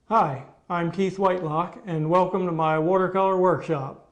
Hi, I'm Keith Whitelock, and welcome to my watercolor workshop.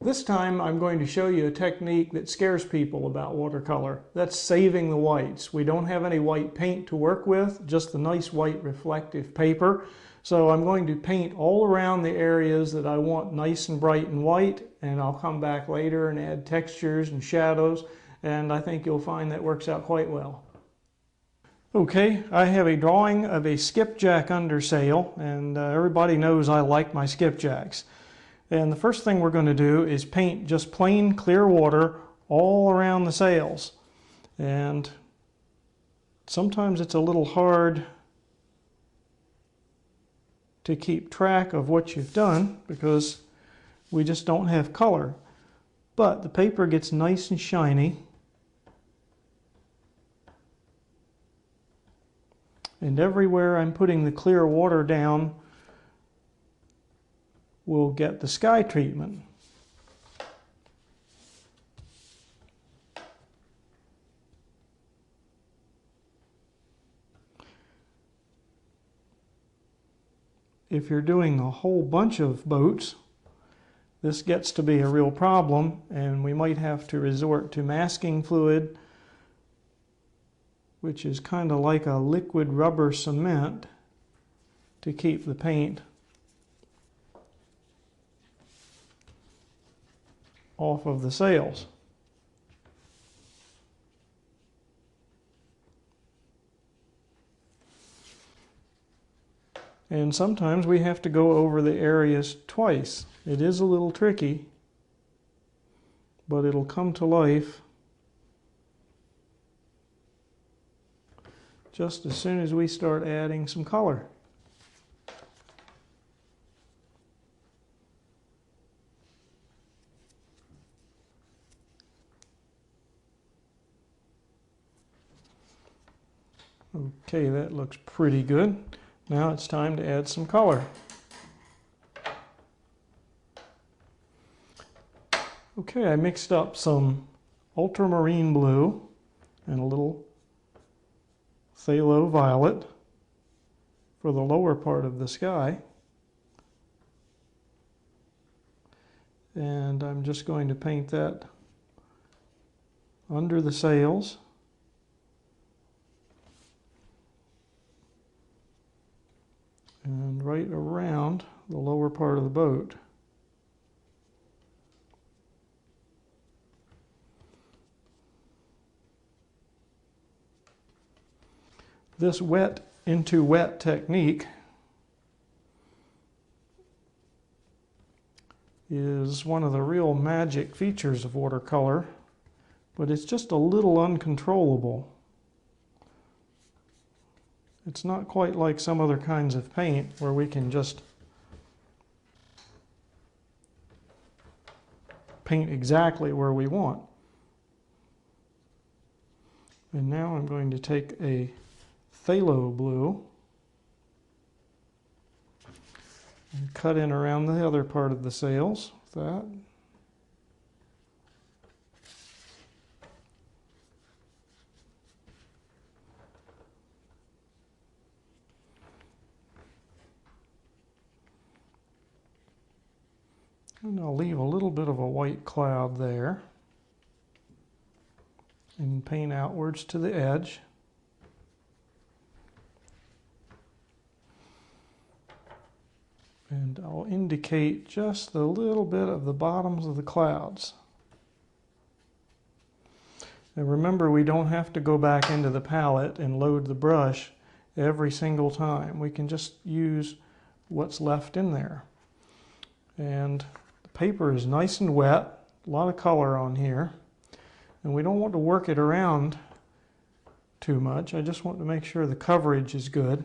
This time I'm going to show you a technique that scares people about watercolor. That's saving the whites. We don't have any white paint to work with, just the nice white reflective paper. So I'm going to paint all around the areas that I want nice and bright and white, and I'll come back later and add textures and shadows, and I think you'll find that works out quite well. Okay, I have a drawing of a skipjack undersail, and everybody knows I like my skipjacks. And the first thing we're going to do is paint just plain clear water all around the sails. And sometimes it's a little hard to keep track of what you've done because we just don't have color. But the paper gets nice and shiny. And everywhere I'm putting the clear water down, we'll get the sky treatment. If you're doing a whole bunch of boats, this gets to be a real problem, and we might have to resort to masking fluid, which is kind of like a liquid rubber cement, to keep the paint off of the sails. And sometimes we have to go over the areas twice. It is a little tricky, but it'll come to life just as soon as we start adding some color. Okay, that looks pretty good. Now it's time to add some color. Okay, I mixed up some ultramarine blue and a little phthalo violet for the lower part of the sky. And I'm just going to paint that under the sails. And right around the lower part of the boat. This wet into wet technique is one of the real magic features of watercolor, but it's just a little uncontrollable. It's not quite like some other kinds of paint where we can just paint exactly where we want. And now I'm going to take a phthalo blue and cut in around the other part of the sails with that. And I'll leave a little bit of a white cloud there and paint outwards to the edge. And I'll indicate just a little bit of the bottoms of the clouds. And remember, we don't have to go back into the palette and load the brush every single time. We can just use what's left in there. And paper is nice and wet, a lot of color on here, and we don't want to work it around too much. I just want to make sure the coverage is good.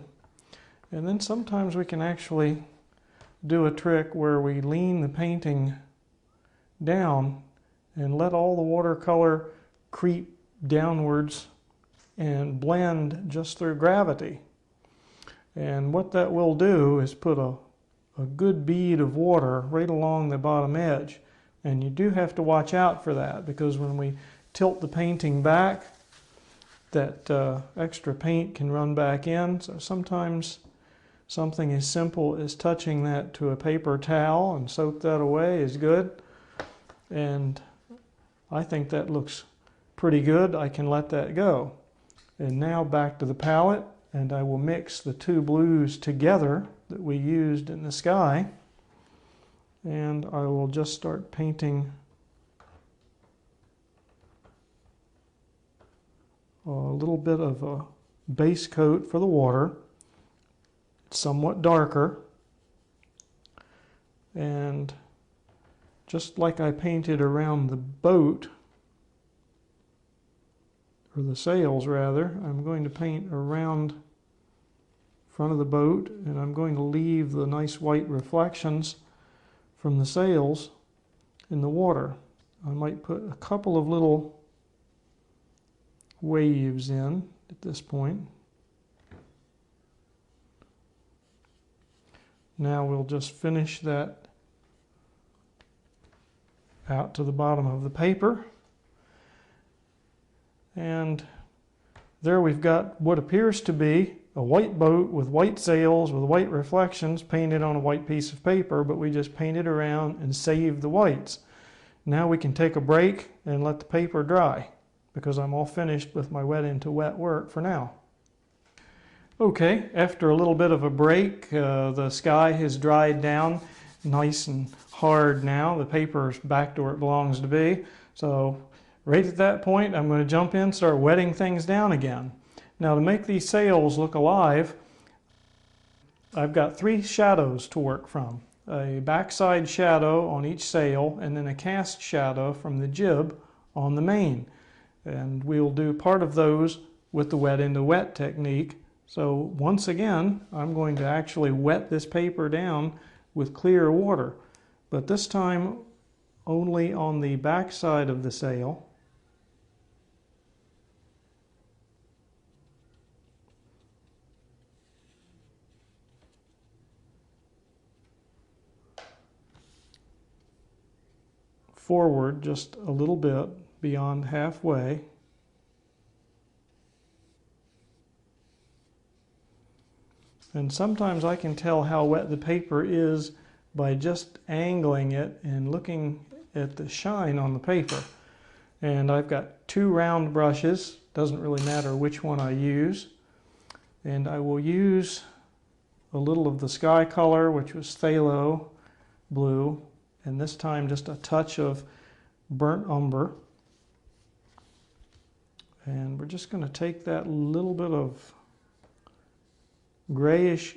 And then sometimes we can actually do a trick where we lean the painting down and let all the watercolor creep downwards and blend just through gravity. And what that will do is put a good bead of water right along the bottom edge. And you do have to watch out for that, because when we tilt the painting back, that extra paint can run back in. So sometimes something as simple as touching that to a paper towel and soak that away is good. And I think that looks pretty good. I can let that go. And now back to the palette, and I will mix the two blues together that we used in the sky. And I will just start painting a little bit of a base coat for the water. It's somewhat darker. And just like I painted around the boat, or the sails rather, I'm going to paint around front of the boat, and I'm going to leave the nice white reflections from the sails in the water. I might put a couple of little waves in at this point. Now we'll just finish that out to the bottom of the paper. And there we've got what appears to be a white boat with white sails with white reflections painted on a white piece of paper, but we just painted around and saved the whites. Now we can take a break and let the paper dry, because I'm all finished with my wet into wet work for now. Okay, after a little bit of a break, the sky has dried down nice and hard now. The paper is back to where it belongs to be. So right at that point, I'm going to jump in and start wetting things down again. Now, to make these sails look alive, I've got 3 shadows to work from. A backside shadow on each sail, and then a cast shadow from the jib on the main. And we'll do part of those with the wet into wet technique. So once again, I'm going to actually wet this paper down with clear water, but this time only on the back side of the sail. Forward just a little bit beyond halfway. And sometimes I can tell how wet the paper is by just angling it and looking at the shine on the paper. And I've got 2 round brushes, doesn't really matter which one I use. And I will use a little of the sky color, which was phthalo blue, and this time just a touch of burnt umber. And we're just going to take that little bit of grayish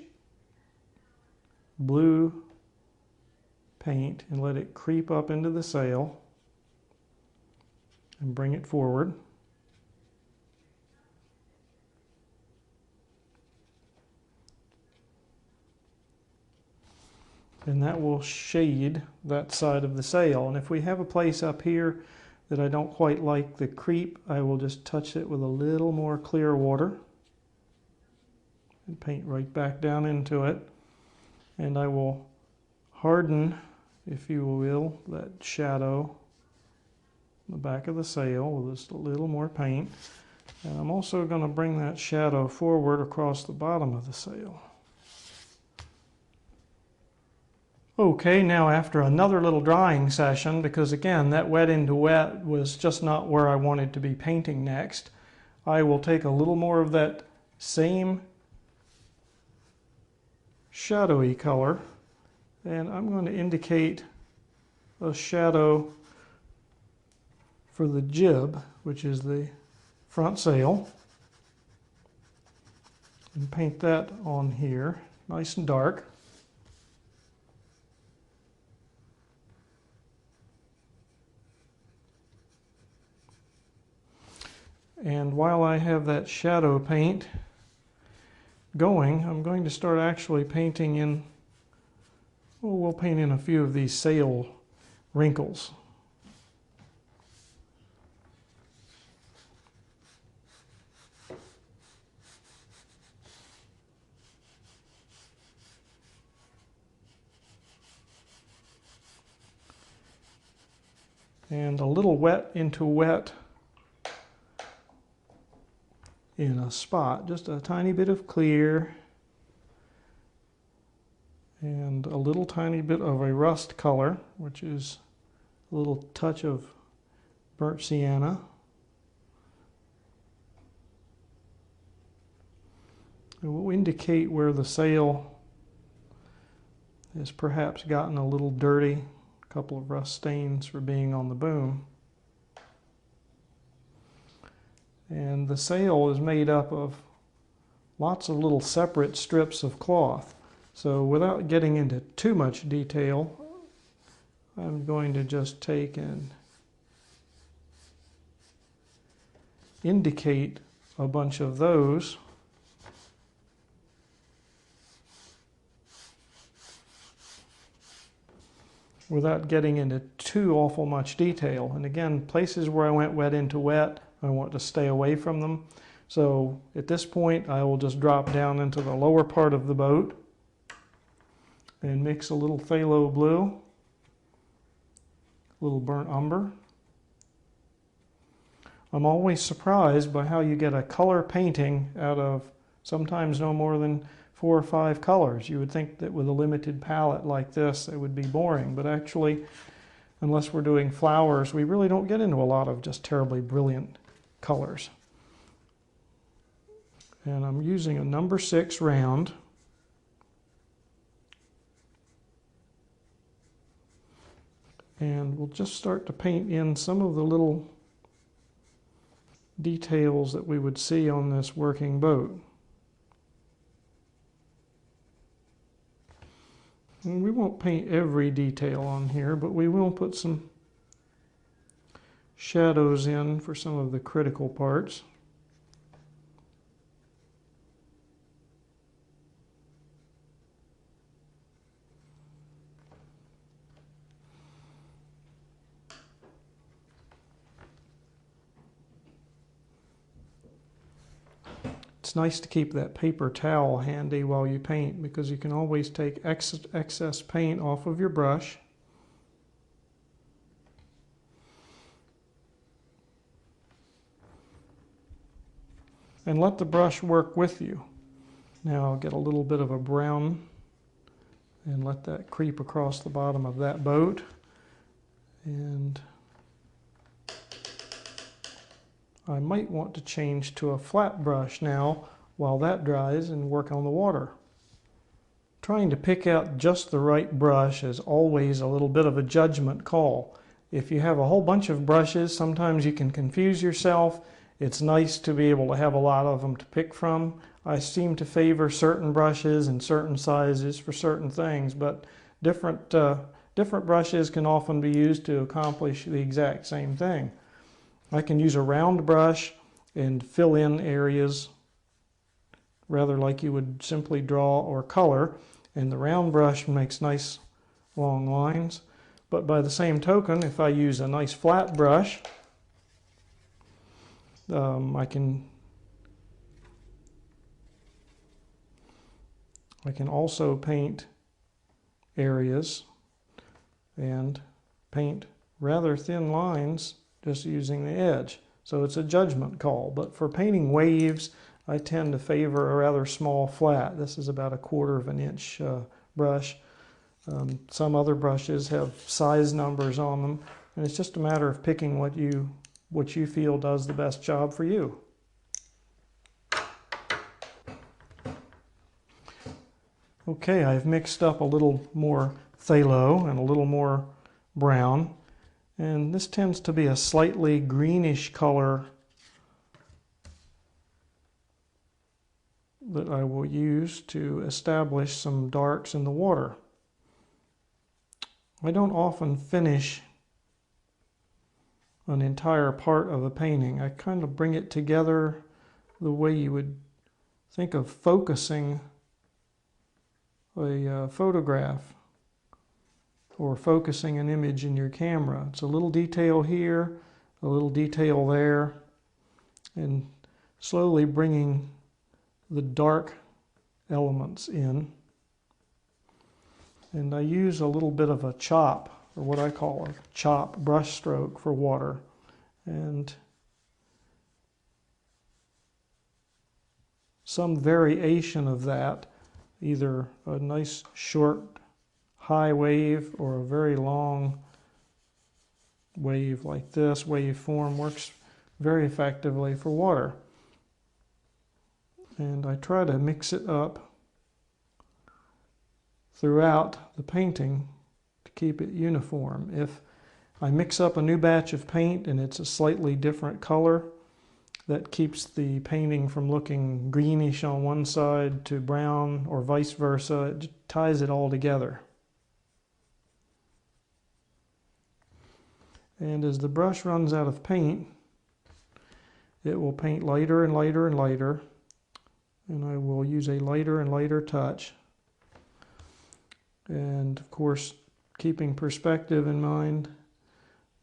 blue paint and let it creep up into the sail and bring it forward. And that will shade that side of the sail. And if we have a place up here that I don't quite like the creep, I will just touch it with a little more clear water and paint right back down into it. And I will harden, if you will, that shadow on the back of the sail with just a little more paint. And I'm also going to bring that shadow forward across the bottom of the sail. Okay, now after another little drying session, because again that wet into wet was just not where I wanted to be painting next, I will take a little more of that same shadowy color, and I'm going to indicate a shadow for the jib, which is the front sail, and paint that on here nice and dark. And while I have that shadow paint, going, I'm going to start actually painting in, well, we'll paint in a few of these sail wrinkles. And a little wet into wet in a spot, just a tiny bit of clear and a little tiny bit of a rust color, which is a little touch of burnt sienna. It will indicate where the sail has perhaps gotten a little dirty, a couple of rust stains for being on the boom. And the sail is made up of lots of little separate strips of cloth. So without getting into too much detail, I'm going to just take and indicate a bunch of those. Without getting into too awful much detail. And again, places where I went wet into wet, I want to stay away from them. So at this point, I will just drop down into the lower part of the boat and mix a little phthalo blue, a little burnt umber. I'm always surprised by how you get a color painting out of sometimes no more than 4 or 5 colors. You would think that with a limited palette like this, it would be boring, but actually, unless we're doing flowers, we really don't get into a lot of just terribly brilliant colors. And I'm using a number 6 round. And we'll just start to paint in some of the little details that we would see on this working boat. And we won't paint every detail on here, but we will put some shadows in for some of the critical parts. It's nice to keep that paper towel handy while you paint, because you can always take excess paint off of your brush. And let the brush work with you. Now I'll get a little bit of a brown and let that creep across the bottom of that boat. And I might want to change to a flat brush now while that dries and work on the water. Trying to pick out just the right brush is always a little bit of a judgment call. If you have a whole bunch of brushes, sometimes you can confuse yourself. It's nice to be able to have a lot of them to pick from. I seem to favor certain brushes and certain sizes for certain things, but different brushes can often be used to accomplish the exact same thing. I can use a round brush and fill in areas rather like you would simply draw or color, and the round brush makes nice long lines. But by the same token, if I use a nice flat brush, I can also paint areas and paint rather thin lines just using the edge. So it's a judgment call. But for painting waves, I tend to favor a rather small flat. This is about 1/4 of an inch brush. Some other brushes have size numbers on them, and it's just a matter of picking what you feel does the best job for you. Okay, I've mixed up a little more phthalo and a little more brown, and this tends to be a slightly greenish color that I will use to establish some darks in the water. I don't often finish an entire part of a painting. I kind of bring it together the way you would think of focusing a photograph or focusing an image in your camera. It's a little detail here, a little detail there, and slowly bringing the dark elements in. And I use a little bit of a chop, or what I call a chop brush stroke for water. And some variation of that, either a nice short high wave or a very long wave like this, wave form, works very effectively for water. And I try to mix it up throughout the painting to keep it uniform. If I mix up a new batch of paint and it's a slightly different color, that keeps the painting from looking greenish on one side to brown or vice versa. It just ties it all together. And as the brush runs out of paint, it will paint lighter and lighter and lighter, and I will use a lighter and lighter touch. And of course, keeping perspective in mind,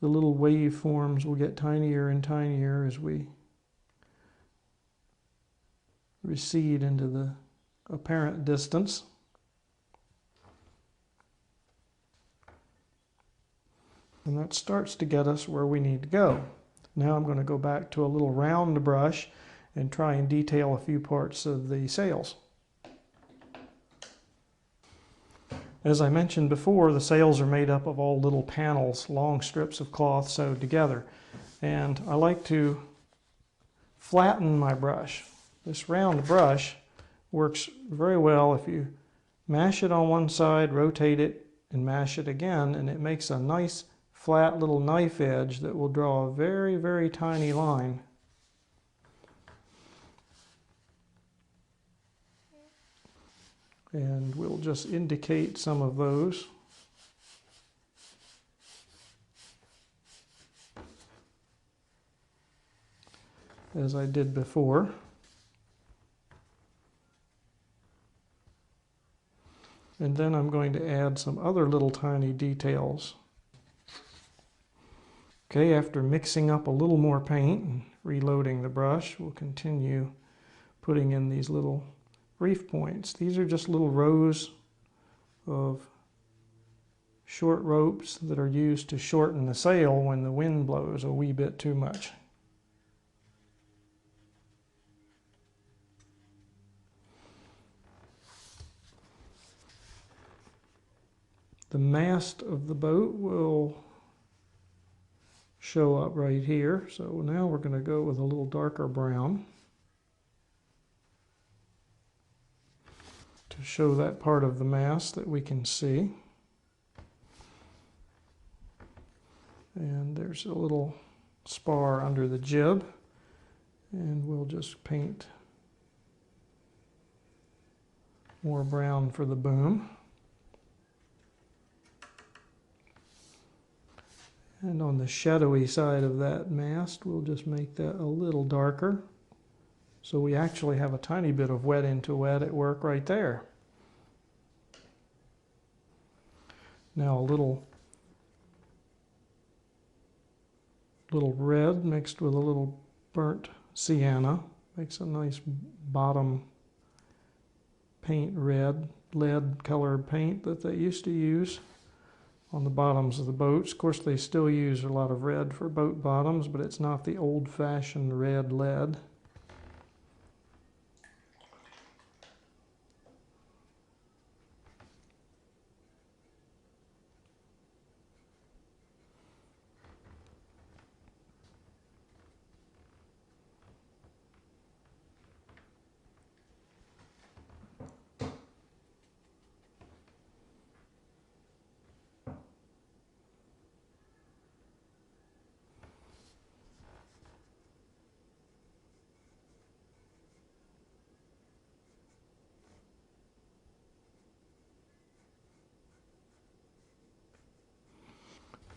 the little wave forms will get tinier and tinier as we recede into the apparent distance. And that starts to get us where we need to go. Now I'm going to go back to a little round brush and try and detail a few parts of the sails. As I mentioned before, the sails are made up of all little panels, long strips of cloth sewed together. And I like to flatten my brush. This round brush works very well if you mash it on one side, rotate it, and mash it again, and it makes a nice flat little knife edge that will draw a very, very tiny line. And we'll just indicate some of those. As I did before. And then I'm going to add some other little tiny details. Okay, after mixing up a little more paint and reloading the brush, we'll continue putting in these little reef points. These are just little rows of short ropes that are used to shorten the sail when the wind blows a wee bit too much. The mast of the boat will show up right here. So now we're going to go with a little darker brown to show that part of the mast that we can see. And there's a little spar under the jib, and we'll just paint more brown for the boom. And on the shadowy side of that mast, we'll just make that a little darker. So we actually have a tiny bit of wet into wet at work right there. Now a little red mixed with a little burnt sienna makes a nice bottom paint red, lead colored paint that they used to use on the bottoms of the boats. Of course, they still use a lot of red for boat bottoms, but it's not the old-fashioned red lead.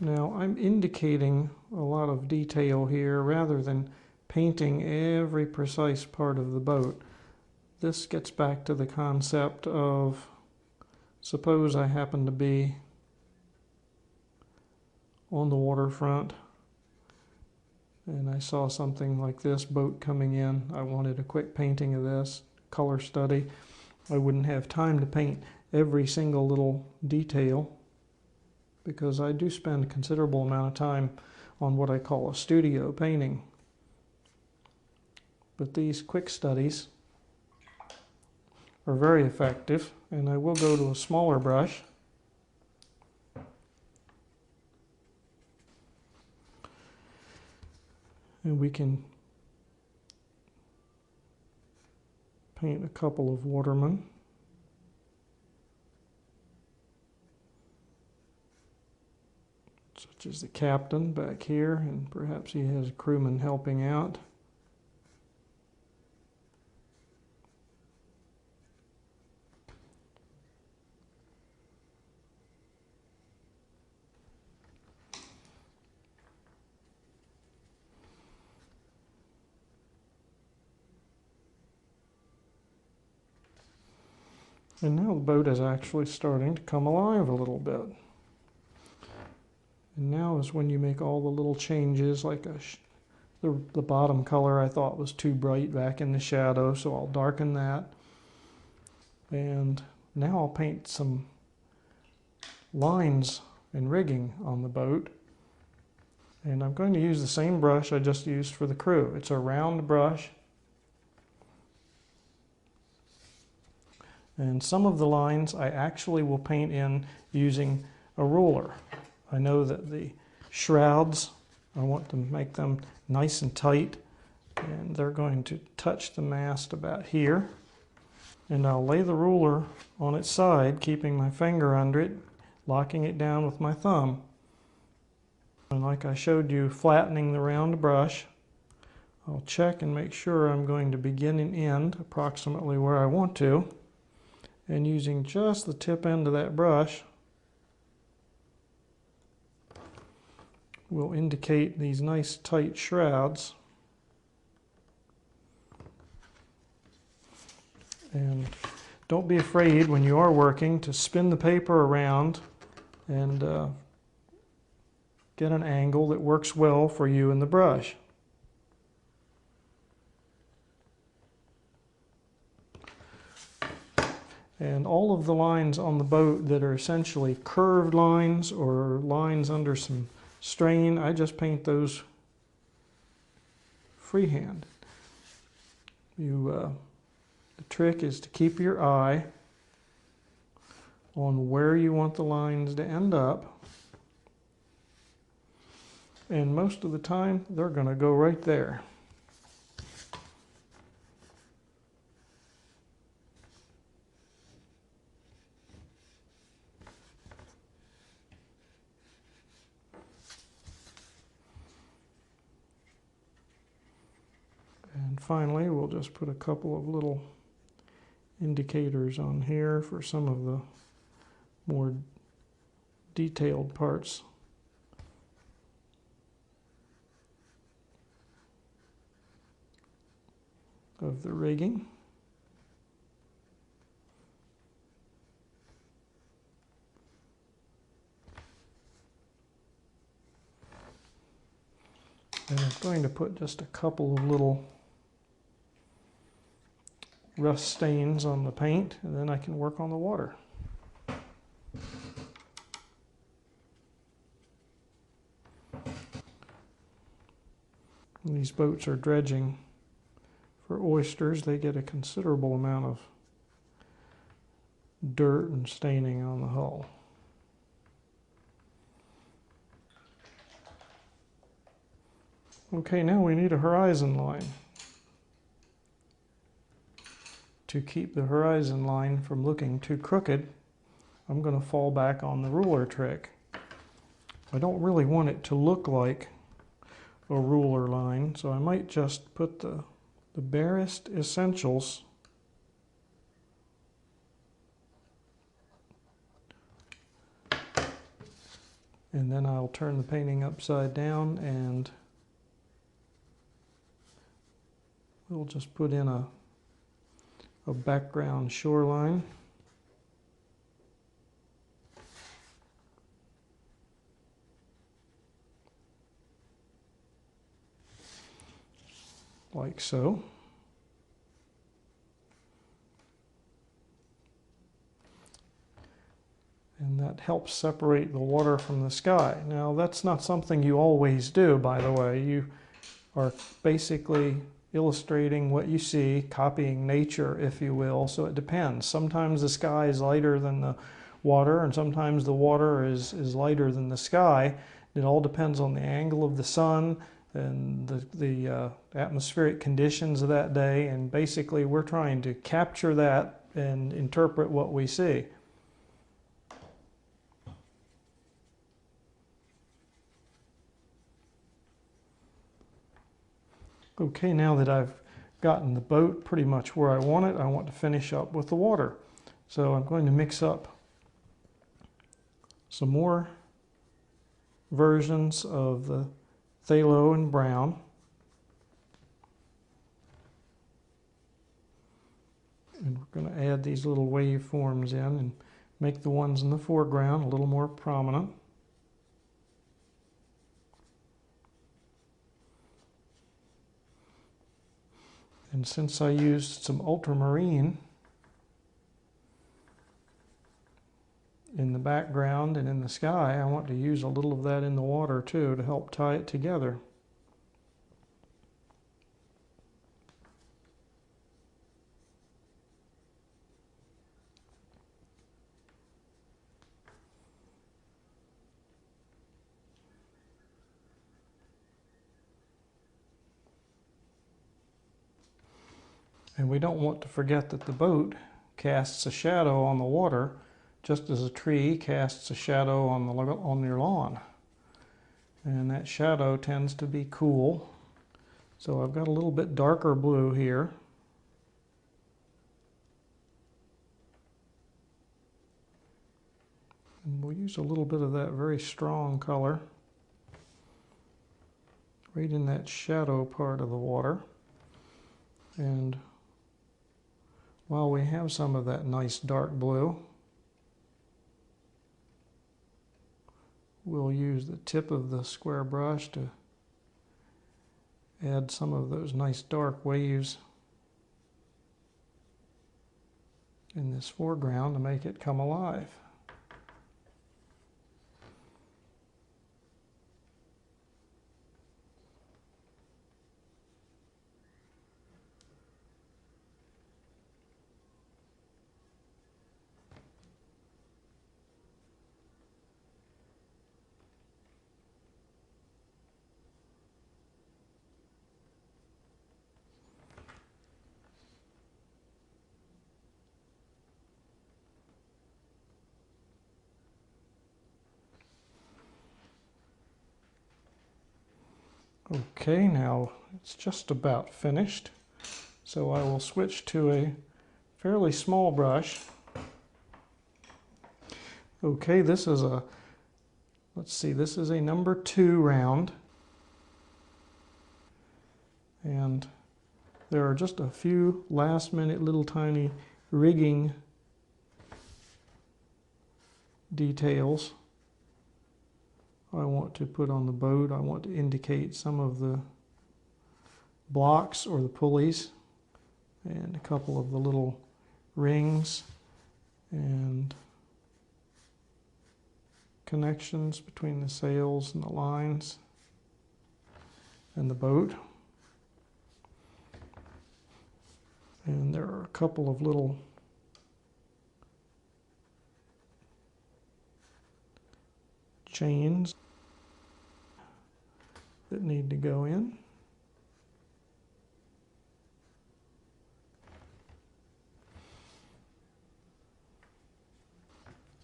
Now I'm indicating a lot of detail here rather than painting every precise part of the boat. this gets back to the concept of, suppose I happen to be on the waterfront and I saw something like this boat coming in. I wanted a quick painting of this, color study. I wouldn't have time to paint every single little detail because I do spend a considerable amount of time on what I call a studio painting. But these quick studies are very effective, and I will go to a smaller brush. And we can paint a couple of watermen. Such as the captain back here, and perhaps he has a crewman helping out. And now the boat is actually starting to come alive a little bit. And now is when you make all the little changes, like the bottom color I thought was too bright back in the shadow, so I'll darken that. And now I'll paint some lines and rigging on the boat. And I'm going to use the same brush I just used for the crew. It's a round brush. And some of the lines I actually will paint in using a ruler. I know that the shrouds, I want to make them nice and tight, and they're going to touch the mast about here. And I'll lay the ruler on its side, keeping my finger under it, locking it down with my thumb. And like I showed you, flattening the round brush, I'll check and make sure I'm going to begin and end approximately where I want to. And using just the tip end of that brush will indicate these nice tight shrouds. And don't be afraid when you are working to spin the paper around and get an angle that works well for you and the brush. And all of the lines on the boat that are essentially curved lines or lines under some strain, I just paint those freehand. The trick is to keep your eye on where you want the lines to end up. And most of the time, they're going to go right there. And finally, we'll just put a couple of little indicators on here for some of the more detailed parts of the rigging. And I'm going to put just a couple of little rough stains on the paint, and then I can work on the water. When these boats are dredging for oysters, they get a considerable amount of dirt and staining on the hull. Okay, now we need a horizon line. To keep the horizon line from looking too crooked, I'm going to fall back on the ruler trick. I don't really want it to look like a ruler line, so I might just put the barest essentials and then I'll turn the painting upside down and we'll just put in a a background shoreline. Like so. And that helps separate the water from the sky. Now, that's not something you always do, by the way. You are basically illustrating what you see, copying nature, if you will, so it depends. Sometimes the sky is lighter than the water, and sometimes the water is lighter than the sky. It all depends on the angle of the sun and the atmospheric conditions of that day, and basically we're trying to capture that and interpret what we see. Okay, now that I've gotten the boat pretty much where I want it, I want to finish up with the water. So I'm going to mix up some more versions of the phthalo and brown. And we're going to add these little wave forms in and make the ones in the foreground a little more prominent. And since I used some ultramarine in the background and in the sky, I want to use a little of that in the water too to help tie it together. And we don't want to forget that the boat casts a shadow on the water, just as a tree casts a shadow on your lawn. And that shadow tends to be cool. So I've got a little bit darker blue here. And we'll use a little bit of that very strong color right in that shadow part of the water. And while we have some of that nice dark blue, we'll use the tip of the square brush to add some of those nice dark waves in this foreground to make it come alive. Okay, now it's just about finished. So I will switch to a fairly small brush. Okay, this is a, let's see, this is a number 2 round. And there are just a few last minute little tiny rigging details I want to put on the boat. I want to indicate some of the blocks or the pulleys and a couple of the little rings and connections between the sails and the lines and the boat. And there are a couple of little chains that need to go in.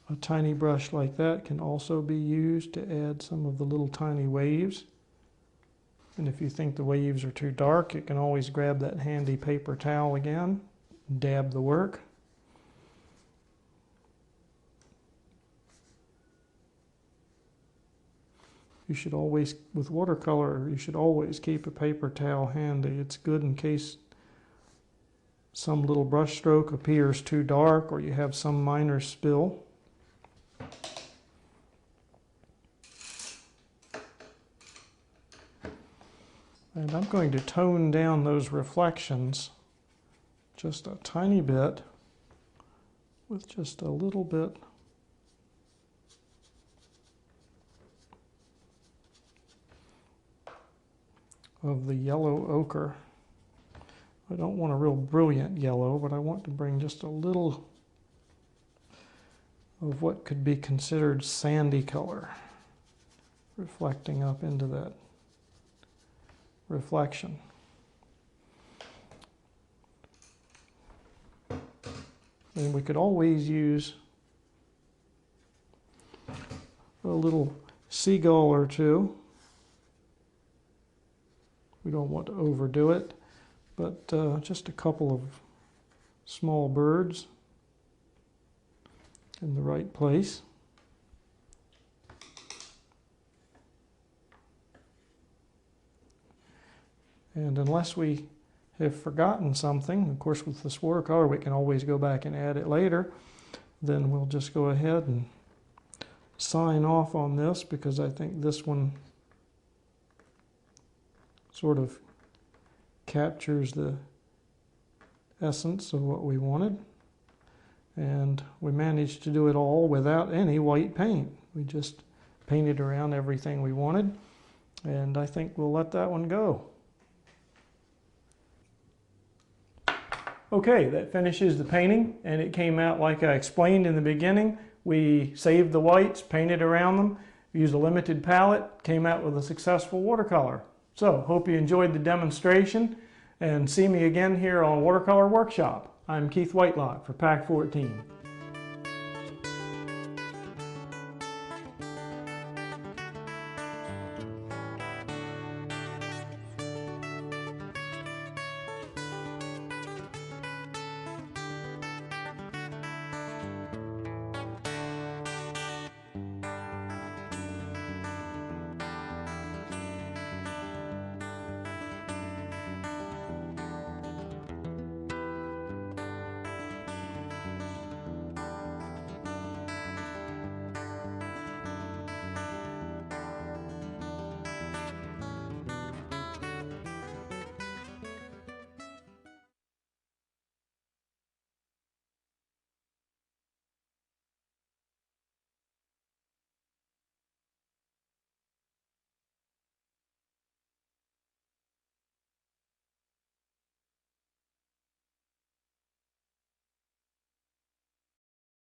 A tiny brush like that can also be used to add some of the little tiny waves. And if you think the waves are too dark, you can always grab that handy paper towel again, dab the work. You should always, with watercolor, you should always keep a paper towel handy. It's good in case some little brush stroke appears too dark or you have some minor spill. And I'm going to tone down those reflections just a tiny bit with just a little bit of the yellow ochre. I don't want a real brilliant yellow, but I want to bring just a little of what could be considered sandy color reflecting up into that reflection. And we could always use a little seagull or two. We don't want to overdo it, but just a couple of small birds in the right place. And unless we have forgotten something, of course with this watercolor we can always go back and add it later, then we'll just go ahead and sign off on this, because I think this one sort of captures the essence of what we wanted. And we managed to do it all without any white paint. We just painted around everything we wanted, and I think we'll let that one go. Okay, that finishes the painting, and it came out like I explained in the beginning. We saved the whites, painted around them, used a limited palette, came out with a successful watercolor. So, hope you enjoyed the demonstration, and see me again here on Watercolor Workshop. I'm Keith Whitelock for Pack 14.